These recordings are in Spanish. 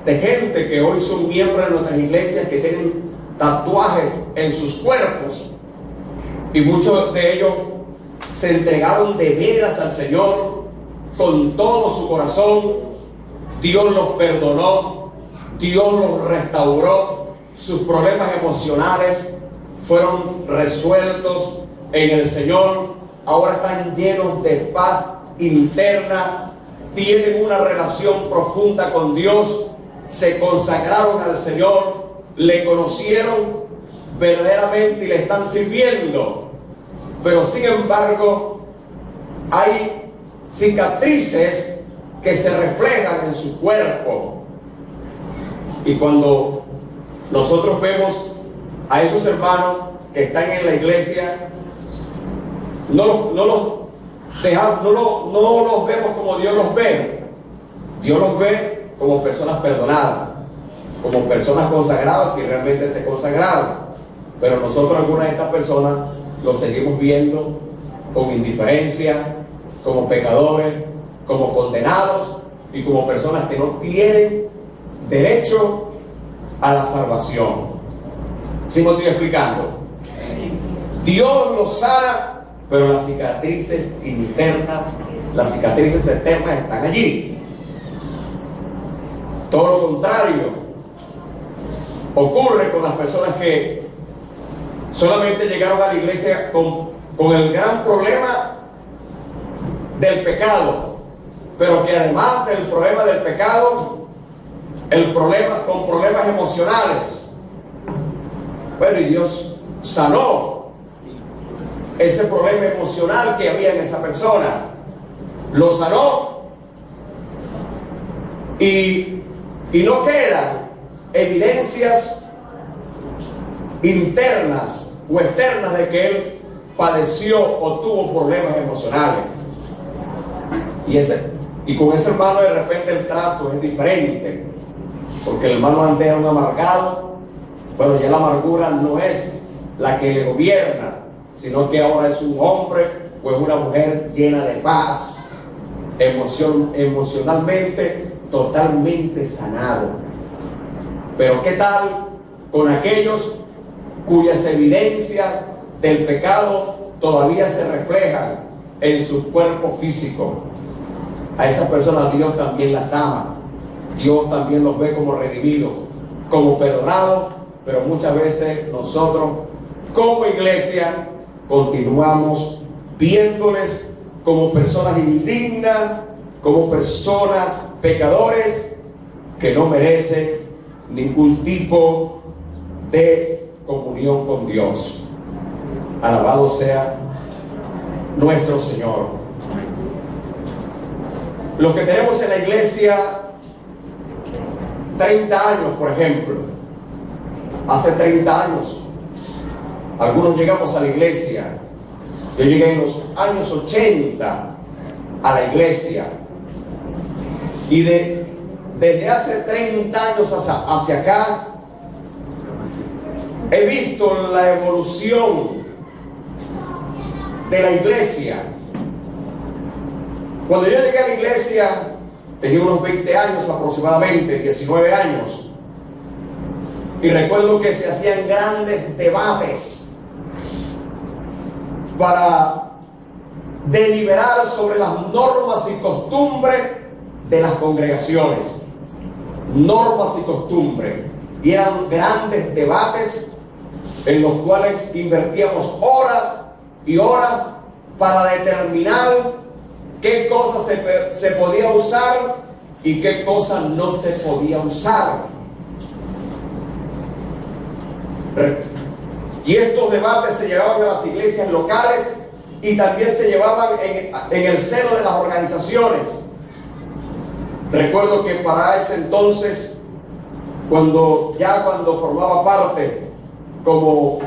de gente que hoy son miembros de nuestras iglesias que tienen tatuajes en sus cuerpos, y muchos de ellos se entregaron de veras al Señor con todo su corazón. Dios los perdonó, Dios los restauró, sus problemas emocionales fueron resueltos en el Señor, ahora están llenos de paz interna, tienen una relación profunda con Dios, se consagraron al Señor, le conocieron verdaderamente y le están sirviendo. Pero sin embargo hay cicatrices que se reflejan en su cuerpo, y cuando nosotros vemos a esos hermanos que están en la iglesia, no los vemos como Dios los ve. Dios los ve como personas perdonadas, como personas consagradas si realmente se consagraron. Pero nosotros, algunas de estas personas, los seguimos viendo con indiferencia, como pecadores, como condenados y como personas que no tienen derecho a la salvación. ¿Sí me estoy explicando? Dios los sana, pero las cicatrices internas, las cicatrices eternas están allí. Todo lo contrario ocurre con las personas que solamente llegaron a la iglesia con el gran problema del pecado, pero que además del problema del pecado, con problemas emocionales. Bueno, y Dios sanó ese problema emocional que había en esa persona, lo sanó, y no quedan evidencias internas o externas de que él padeció o tuvo problemas emocionales. Y con ese hermano de repente el trato es diferente, porque el hermano antes era un amargado. Bueno, ya la amargura no es la que le gobierna, sino que ahora es un hombre o es una mujer llena de paz, emocionalmente totalmente sanado. Pero ¿qué tal con aquellos cuyas evidencias del pecado todavía se reflejan en su cuerpo físico? A esas personas Dios también las ama, Dios también los ve como redimidos, como perdonados, pero muchas veces nosotros como iglesia continuamos viéndoles como personas indignas, como personas pecadores que no merecen ningún tipo de comunión con Dios. Alabado sea nuestro Señor. Los que tenemos en la iglesia 30 años, por ejemplo, hace 30 años, algunos llegamos a la iglesia. Yo llegué en los años 80 a la iglesia, y desde hace 30 años hacia acá he visto la evolución de la iglesia. Cuando yo llegué a la iglesia tenía unos 20 años aproximadamente, 19 años, y recuerdo que se hacían grandes debates para deliberar sobre las normas y costumbres de las congregaciones. Normas y costumbres. Y eran grandes debates en los cuales invertíamos horas y horas para determinar qué cosa se podía usar y qué cosa no se podía usar. Y estos debates se llevaban a las iglesias locales y también se llevaban en el seno de las organizaciones. Recuerdo que para ese entonces, cuando formaba parte como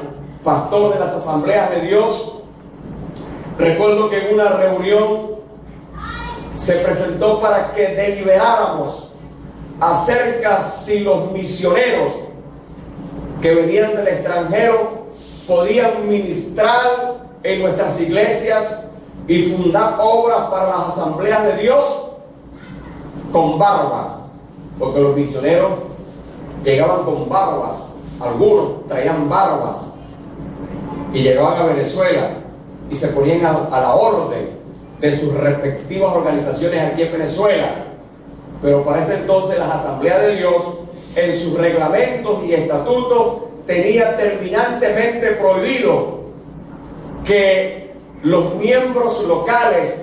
pastor de las Asambleas de Dios, recuerdo que en una reunión se presentó para que deliberáramos acerca si los misioneros que venían del extranjero podían ministrar en nuestras iglesias y fundar obras para las Asambleas de Dios con barba. porque los misioneros llegaban con barbas, algunos traían barbas y llegaban a Venezuela y se ponían a la orden de sus respectivas organizaciones aquí en Venezuela. Pero para ese entonces las Asambleas de Dios, en sus reglamentos y estatutos, tenían terminantemente prohibido que los miembros locales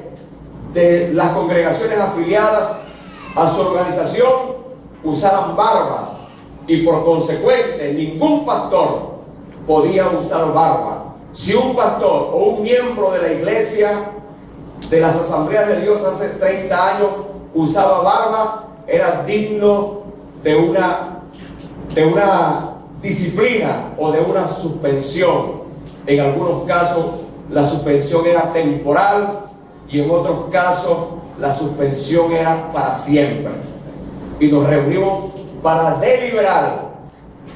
de las congregaciones afiliadas a su organización usaran barbas, y por consecuente ningún pastor podía usar barba. Si un pastor o un miembro de la iglesia de las Asambleas de Dios hace 30 años usaba barba, era digno de una disciplina o de una suspensión. En algunos casos la suspensión era temporal y en otros casos la suspensión era para siempre. Y nos reunimos para deliberar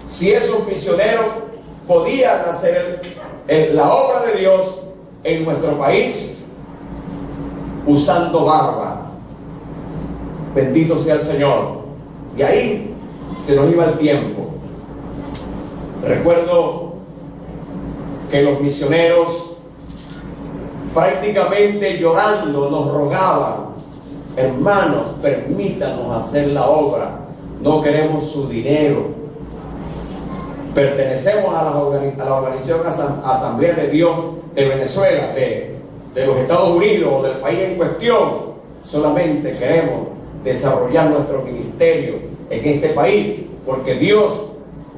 si esos misioneros podían hacer la obra de Dios en nuestro país usando barba. Bendito sea el Señor. Y ahí se nos iba el tiempo. Recuerdo que los misioneros prácticamente llorando nos rogaban: hermanos, permítanos hacer la obra, no queremos su dinero, pertenecemos a la organización Asamblea de Dios de Venezuela, de los Estados Unidos o del país en cuestión, solamente queremos desarrollar nuestro ministerio en este país, porque Dios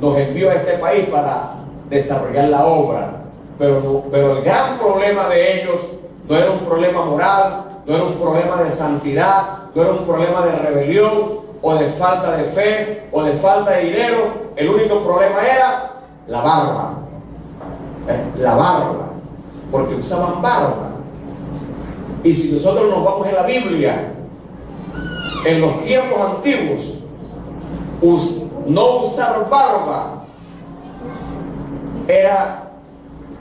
nos envió a este país para desarrollar la obra. Pero el gran problema de ellos no era un problema moral, no era un problema de santidad, no era un problema de rebelión o de falta de fe o de falta de dinero. El único problema era la barba. La barba, porque usaban barba. Y si nosotros nos vamos en la Biblia, en los tiempos antiguos, no usar barba era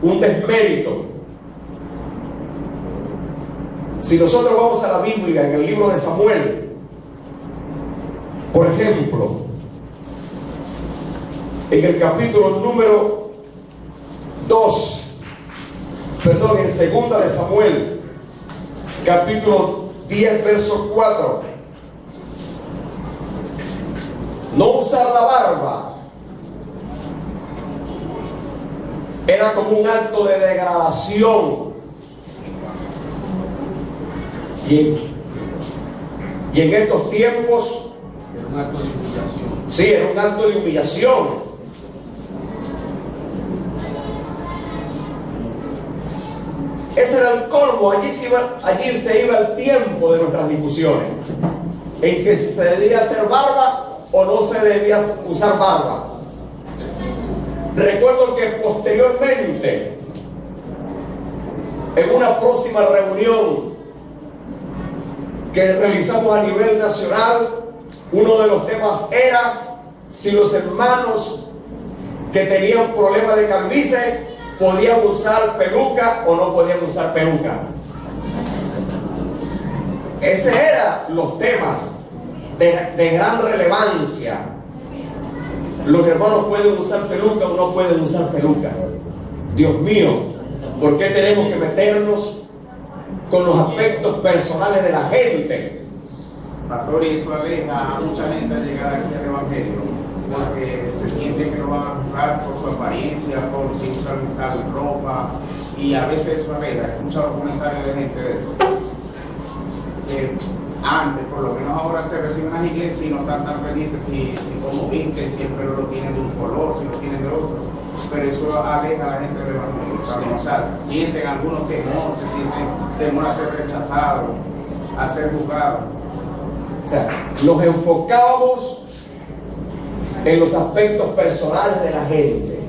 un desmérito. Si nosotros vamos a la Biblia, en el libro de Samuel, por ejemplo, en el capítulo número 2, perdón, en segunda de Samuel, capítulo 10, verso 4, no usar la barba era como un acto de degradación. Y en estos tiempos era un acto de humillación. Sí, era un acto de humillación. Ese era el colmo. Allí se iba el tiempo de nuestras discusiones, en que si se debía hacer barba o no se debía usar barba. Recuerdo que posteriormente, en una próxima reunión que realizamos a nivel nacional, uno de los temas era si los hermanos que tenían problemas de calvicie podían usar peluca o no podían usar peluca. Ese eran los temas de gran relevancia. Los hermanos pueden usar peluca o no pueden usar peluca. Dios mío, ¿por qué tenemos que meternos con los aspectos personales de la gente? Pastor, y eso aleja a mucha gente a llegar aquí al Evangelio, porque se siente que lo van a juzgar por su apariencia, por si usan tal ropa, y a veces eso aleja. He escuchado comentarios de gente de eso. Antes, por lo menos ahora se reciben las iglesias y no están tan pendientes si como visten, siempre lo tienen de un color, si lo tienen de otro. Pero eso aleja a la gente del Evangelio también. O sea, sienten algunos temor, se sienten temor a ser rechazados, a ser juzgados. O sea, nos enfocábamos en los aspectos personales de la gente.